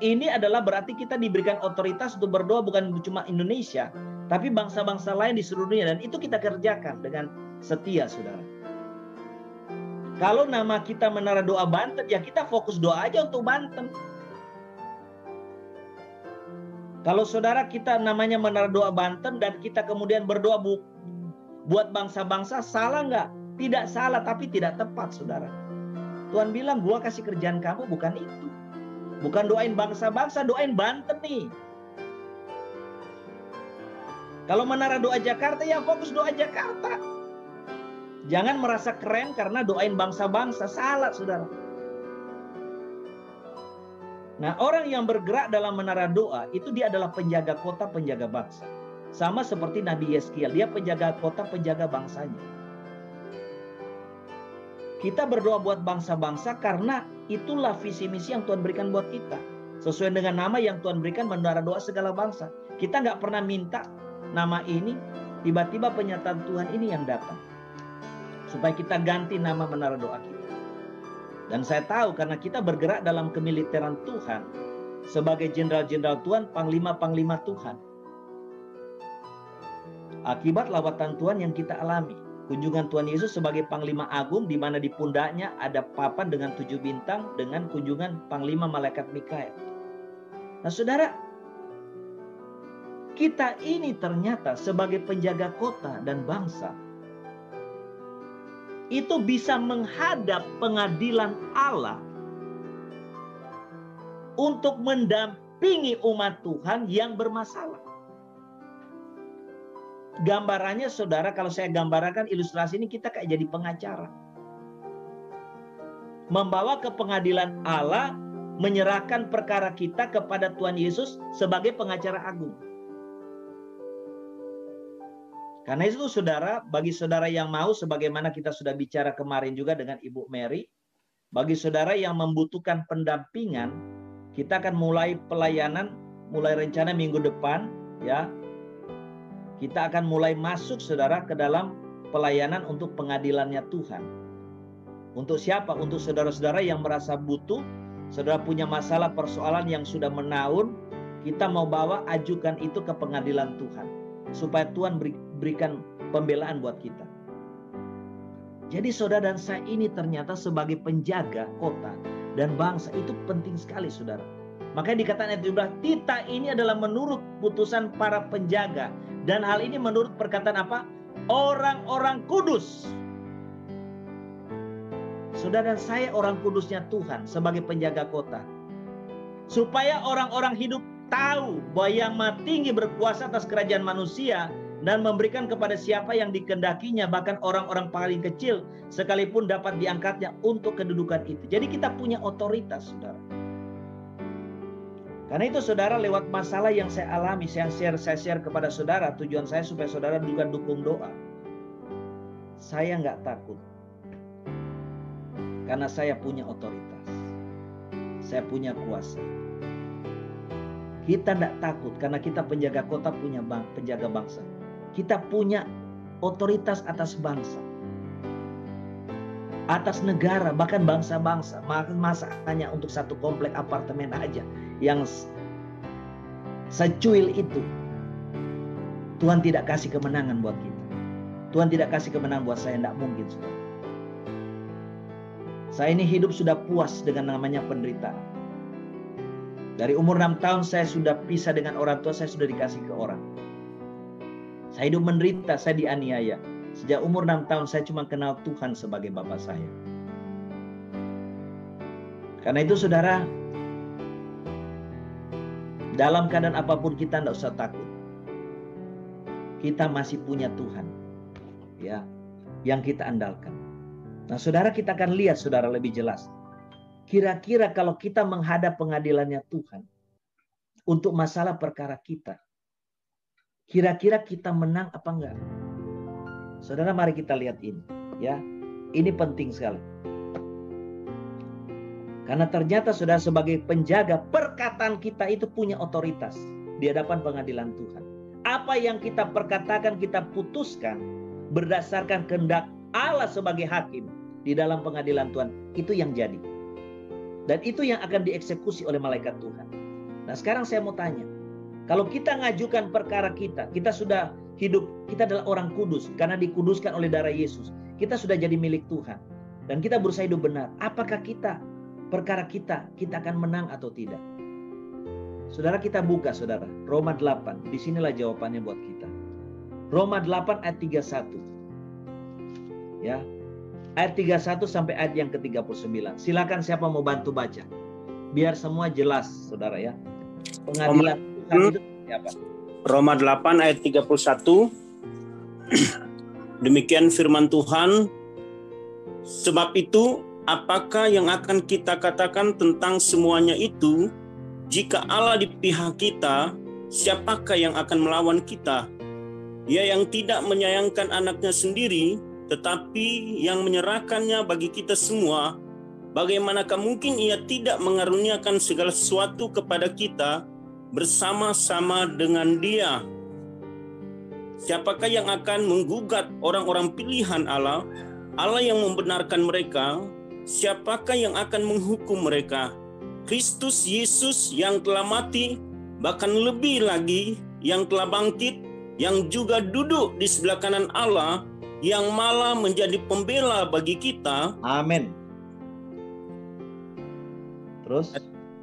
ini adalah berarti kita diberikan otoritas untuk berdoa bukan cuma Indonesia, tapi bangsa-bangsa lain di seluruh dunia. Dan itu kita kerjakan dengan setia, saudara. Kalau nama kita menara doa Banten, ya kita fokus doa aja untuk Banten. Kalau saudara kita namanya menara doa Banten dan kita kemudian berdoa buat bangsa-bangsa, salah nggak? Tidak salah, tapi tidak tepat, saudara. Tuhan bilang, gua kasih kerjaan kamu bukan itu. Bukan doain bangsa-bangsa, doain Banten nih. Kalau menara doa Jakarta, ya fokus doa Jakarta. Jangan merasa keren karena doain bangsa-bangsa. Salah, saudara. Nah, orang yang bergerak dalam menara doa, itu dia adalah penjaga kota, penjaga bangsa. Sama seperti Nabi Yeskiel, dia penjaga kota, penjaga bangsanya. Kita berdoa buat bangsa-bangsa karena itulah visi misi yang Tuhan berikan buat kita. Sesuai dengan nama yang Tuhan berikan menara doa segala bangsa. Kita nggak pernah minta nama ini, tiba-tiba penyataan Tuhan ini yang datang. Supaya kita ganti nama menara doa kita. Dan saya tahu karena kita bergerak dalam kemiliteran Tuhan. Sebagai jenderal-jenderal Tuhan, panglima-panglima Tuhan. Akibat lawatan Tuhan yang kita alami. Kunjungan Tuhan Yesus sebagai Panglima Agung, di mana di pundaknya ada papan dengan 7 bintang dengan kunjungan Panglima Malaikat Mikael. Nah saudara, kita ini ternyata sebagai penjaga kota dan bangsa, itu bisa menghadap pengadilan Allah untuk mendampingi umat Tuhan yang bermasalah. Gambarannya saudara, kalau saya gambarkan ilustrasi ini, kita kayak jadi pengacara. Membawa ke pengadilan Allah, menyerahkan perkara kita kepada Tuhan Yesus sebagai pengacara agung. Karena itu saudara, bagi saudara yang mau, sebagaimana kita sudah bicara kemarin juga dengan Ibu Mary, bagi saudara yang membutuhkan pendampingan, kita akan mulai pelayanan, mulai rencana minggu depan, ya. Kita akan mulai masuk saudara ke dalam pelayanan untuk pengadilannya Tuhan. Untuk siapa? Untuk saudara-saudara yang merasa butuh, saudara punya masalah persoalan yang sudah menaun, kita mau bawa, ajukan itu ke pengadilan Tuhan. Supaya Tuhan berikan pembelaan buat kita. Jadi saudara dan saya ini ternyata sebagai penjaga kota dan bangsa itu penting sekali saudara. Makanya dikatakan ayat 17, kita ini adalah menurut putusan para penjaga. Dan hal ini menurut perkataan apa? Orang-orang kudus. Saudara dan saya orang kudusnya Tuhan sebagai penjaga kota. Supaya orang-orang hidup tahu bahwa yang Maha Tinggi berkuasa atas kerajaan manusia dan memberikan kepada siapa yang dikehendakinya, bahkan orang-orang paling kecil sekalipun dapat diangkatnya untuk kedudukan itu. Jadi kita punya otoritas saudara. Karena itu saudara, lewat masalah yang saya alami, saya share kepada saudara, tujuan saya supaya saudara juga dukung doa. Saya nggak takut. Karena saya punya otoritas. Saya punya kuasa. Kita nggak takut karena kita penjaga kota, punya penjaga bangsa. Kita punya otoritas atas bangsa. Atas negara, bahkan bangsa-bangsa. Masa hanya untuk satu komplek apartemen aja yang secuil itu. Tuhan tidak kasih kemenangan buat kita. Tuhan tidak kasih kemenangan buat saya, tidak mungkin saudara. Saya ini hidup sudah puas dengan namanya penderitaan. Dari umur 6 tahun saya sudah pisah dengan orang tua, saya sudah dikasih ke orang. Saya hidup menderita, saya dianiaya. Sejak umur 6 tahun saya cuma kenal Tuhan sebagai Bapa saya. Karena itu saudara, dalam keadaan apapun kita tidak usah takut. Kita masih punya Tuhan, ya, yang kita andalkan. Nah saudara, kita akan lihat saudara lebih jelas. Kira-kira kalau kita menghadap pengadilannya Tuhan untuk masalah perkara kita, kira-kira kita menang apa enggak? Saudara, mari kita lihat ini, ya. Ini penting sekali. Karena ternyata saudara, sebagai penjaga, perkataan kita itu punya otoritas di hadapan pengadilan Tuhan. Apa yang kita perkatakan, kita putuskan berdasarkan kehendak Allah sebagai hakim di dalam pengadilan Tuhan, itu yang jadi. Dan itu yang akan dieksekusi oleh malaikat Tuhan. Nah sekarang saya mau tanya, kalau kita ngajukan perkara kita, kita sudah hidup, kita adalah orang kudus karena dikuduskan oleh darah Yesus. Kita sudah jadi milik Tuhan dan kita berusaha hidup benar. Apakah perkara kita akan menang atau tidak? Saudara, kita buka saudara Roma 8. Disinilah jawabannya buat kita. Roma 8 ayat 31. Ya. Ayat 31 sampai ayat yang ke-39. Silakan siapa mau bantu baca. Biar semua jelas saudara ya. Pengadilan Tuhan itu seperti apa? Roma 8 ayat 31. Demikian firman Tuhan. Sebab itu, apakah yang akan kita katakan tentang semuanya itu? Jika Allah di pihak kita, siapakah yang akan melawan kita? Dia yang tidak menyayangkan anaknya sendiri, tetapi yang menyerahkannya bagi kita semua, bagaimanakah mungkin ia tidak mengaruniakan segala sesuatu kepada kita bersama-sama dengan Dia? Siapakah yang akan menggugat orang-orang pilihan Allah, Allah yang membenarkan mereka? Siapakah yang akan menghukum mereka? Kristus Yesus yang telah mati, bahkan lebih lagi yang telah bangkit, yang juga duduk di sebelah kanan Allah, yang malah menjadi pembela bagi kita. Amin. Terus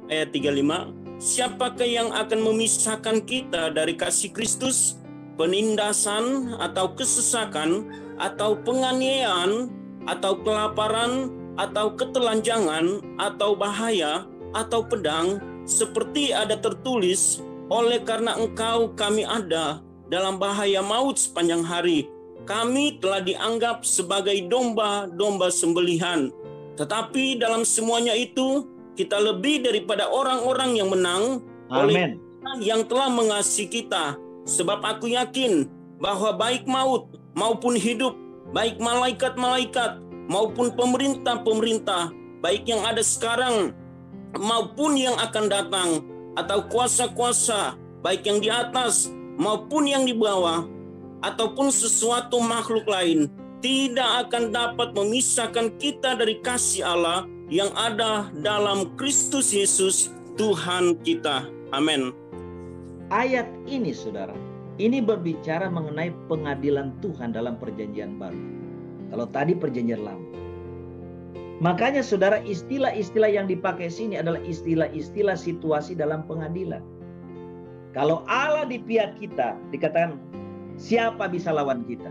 Ayat 35, siapakah yang akan memisahkan kita dari kasih Kristus? Penindasan atau kesesakan atau penganiayaan atau kelaparan atau ketelanjangan atau bahaya atau pedang, seperti ada tertulis, oleh karena engkau kami ada dalam bahaya maut sepanjang hari. Kami telah dianggap sebagai domba-domba sembelihan. Tetapi dalam semuanya itu, kita lebih daripada orang-orang yang menang oleh yang telah mengasihi kita. Sebab aku yakin bahwa baik maut maupun hidup, baik malaikat-malaikat maupun pemerintah-pemerintah, baik yang ada sekarang maupun yang akan datang, atau kuasa-kuasa, baik yang di atas maupun yang di bawah, ataupun sesuatu makhluk lain, tidak akan dapat memisahkan kita dari kasih Allah yang ada dalam Kristus Yesus Tuhan kita. Amin. Ayat ini, saudara, ini berbicara mengenai pengadilan Tuhan dalam perjanjian baru. Kalau tadi perjanjian lama. Makanya saudara, istilah-istilah yang dipakai sini adalah istilah-istilah situasi dalam pengadilan. Kalau Allah di pihak kita, dikatakan siapa bisa lawan kita?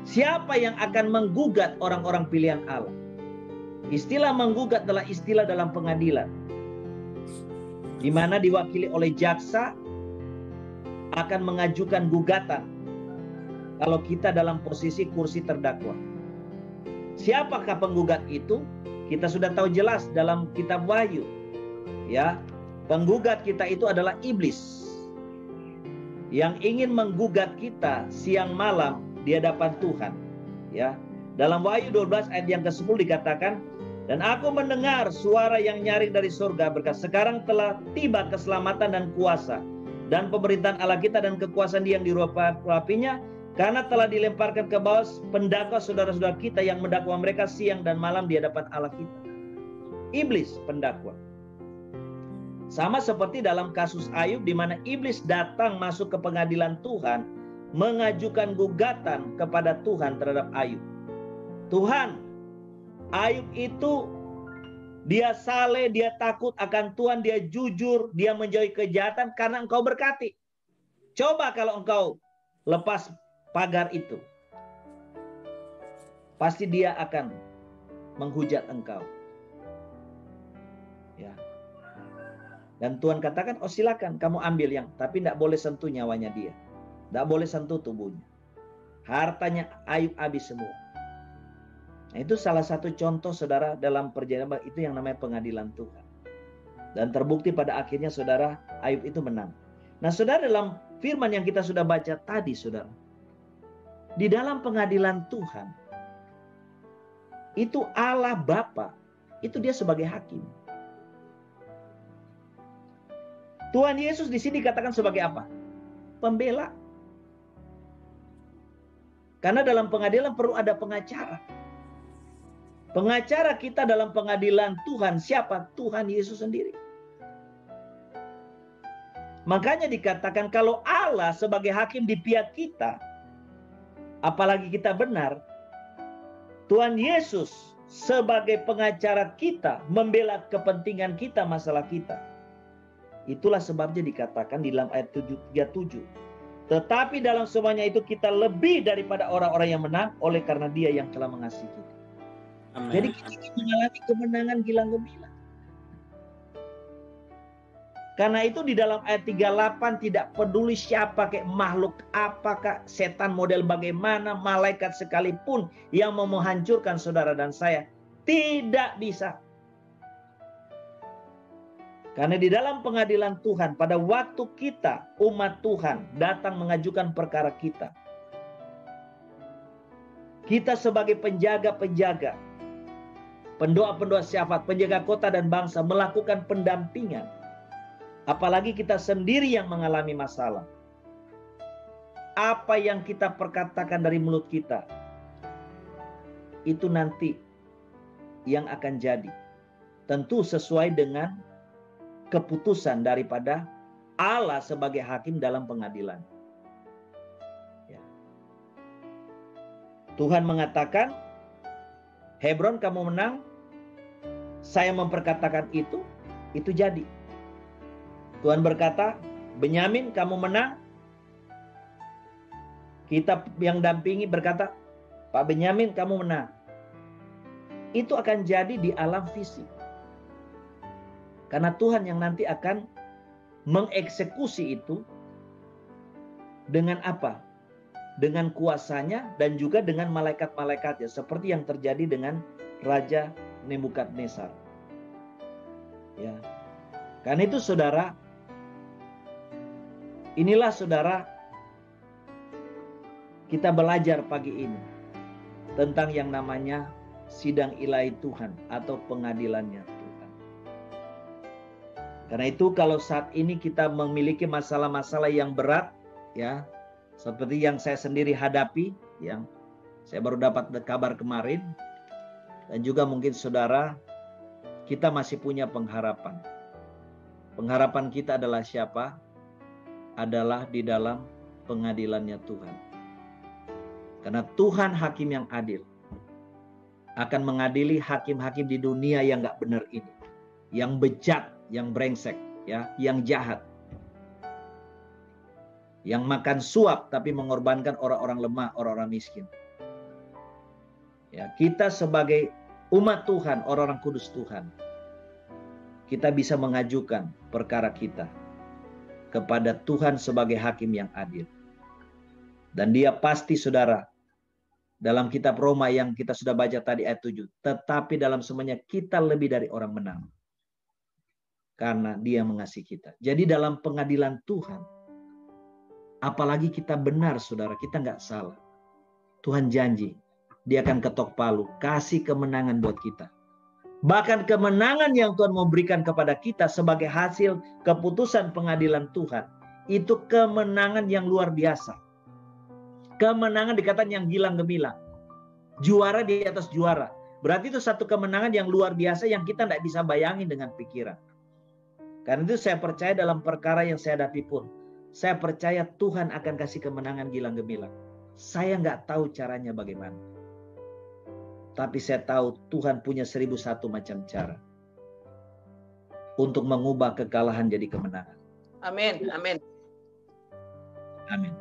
Siapa yang akan menggugat orang-orang pilihan Allah? Istilah menggugat adalah istilah dalam pengadilan, di mana diwakili oleh jaksa akan mengajukan gugatan kalau kita dalam posisi kursi terdakwa. Siapakah penggugat itu? Kita sudah tahu jelas dalam kitab Wahyu. Ya, penggugat kita itu adalah iblis. Yang ingin menggugat kita siang malam di hadapan Tuhan. Ya. Dalam Wahyu 12 ayat yang ke-10 dikatakan, dan aku mendengar suara yang nyaring dari surga berkata, sekarang telah tiba keselamatan dan kuasa dan pemerintahan Allah kita dan kekuasaan Dia yang dirurapinya, karena telah dilemparkan ke bawah pendakwa saudara-saudara kita yang mendakwa mereka siang dan malam di hadapan Allah kita. Iblis pendakwa. Sama seperti dalam kasus Ayub, di mana iblis datang masuk ke pengadilan Tuhan, mengajukan gugatan kepada Tuhan terhadap Ayub. Tuhan, Ayub itu dia saleh, dia takut akan Tuhan, dia jujur, dia menjauhi kejahatan karena engkau berkati. Coba kalau engkau lepas pagar itu, pasti dia akan menghujat engkau. Ya. Dan Tuhan katakan, oh silakan kamu ambil yang, tapi tidak boleh sentuh nyawanya dia. Tidak boleh sentuh tubuhnya. Hartanya Ayub habis semua. Nah, itu salah satu contoh saudara dalam perjalanan itu yang namanya pengadilan Tuhan. Dan terbukti pada akhirnya saudara, Ayub itu menang. Nah saudara, dalam firman yang kita sudah baca tadi saudara, di dalam pengadilan Tuhan, itu Allah Bapa, itu dia sebagai hakim. Tuhan Yesus di sini dikatakan sebagai apa? Pembela. Karena dalam pengadilan perlu ada pengacara. Pengacara kita dalam pengadilan Tuhan siapa? Tuhan Yesus sendiri. Makanya dikatakan kalau Allah sebagai hakim di pihak kita, apalagi kita benar, Tuhan Yesus sebagai pengacara kita, membela kepentingan kita, masalah kita. Itulah sebabnya dikatakan di dalam ayat 37. Tetapi dalam semuanya itu kita lebih daripada orang-orang yang menang oleh karena Dia yang telah mengasihi kita. Amen. Jadi kita mengalami kemenangan gilang-gemilang. Karena itu di dalam ayat 38 tidak peduli siapa, kayak makhluk apakah, setan model bagaimana, malaikat sekalipun yang mau menghancurkan saudara dan saya, tidak bisa. Karena di dalam pengadilan Tuhan, pada waktu kita, umat Tuhan, datang mengajukan perkara kita, kita sebagai penjaga-penjaga, pendoa-pendoa syafaat, penjaga kota dan bangsa, melakukan pendampingan. Apalagi kita sendiri yang mengalami masalah. Apa yang kita perkatakan dari mulut kita, itu nanti yang akan jadi. Tentu sesuai dengan keputusan daripada Allah sebagai hakim dalam pengadilan. Ya. Tuhan mengatakan, Hebron kamu menang, saya memperkatakan itu jadi. Tuhan berkata, Benyamin kamu menang, kita yang dampingi berkata, Pak Benyamin kamu menang. Itu akan jadi di alam fisik. Karena Tuhan yang nanti akan mengeksekusi itu dengan apa? Dengan kuasanya dan juga dengan malaikat-malaikatnya. Seperti yang terjadi dengan Raja Nebukadnezar. Ya. Karena itu saudara, inilah saudara, kita belajar pagi ini tentang yang namanya sidang ilahi Tuhan atau pengadilannya Tuhan. Karena itu kalau saat ini kita memiliki masalah-masalah yang berat, ya, seperti yang saya sendiri hadapi, yang saya baru dapat kabar kemarin, dan juga mungkin saudara, kita masih punya pengharapan. Pengharapan kita adalah siapa? Adalah di dalam pengadilannya Tuhan. Karena Tuhan hakim yang adil akan mengadili hakim-hakim di dunia yang gak benar ini, yang bejat, yang brengsek, ya, yang jahat, yang makan suap tapi mengorbankan orang-orang lemah, orang-orang miskin. Ya, kita sebagai umat Tuhan, orang-orang kudus Tuhan, kita bisa mengajukan perkara kita kepada Tuhan sebagai hakim yang adil. Dan dia pasti saudara, dalam kitab Roma yang kita sudah baca tadi ayat 7, tetapi dalam semuanya kita lebih dari orang menang. Karena dia mengasihi kita. Jadi dalam pengadilan Tuhan, apalagi kita benar saudara, kita nggak salah. Tuhan janji, dia akan ketok palu, kasih kemenangan buat kita. Bahkan kemenangan yang Tuhan mau berikan kepada kita sebagai hasil keputusan pengadilan Tuhan, itu kemenangan yang luar biasa. Kemenangan dikatakan yang gilang gemilang. Juara di atas juara. Berarti itu satu kemenangan yang luar biasa yang kita tidak bisa bayangin dengan pikiran. Karena itu saya percaya dalam perkara yang saya hadapi pun, saya percaya Tuhan akan kasih kemenangan gilang gemilang. Saya nggak tahu caranya bagaimana. Tapi saya tahu Tuhan punya 1001 macam cara untuk mengubah kekalahan jadi kemenangan. Amin. Amin. Amin.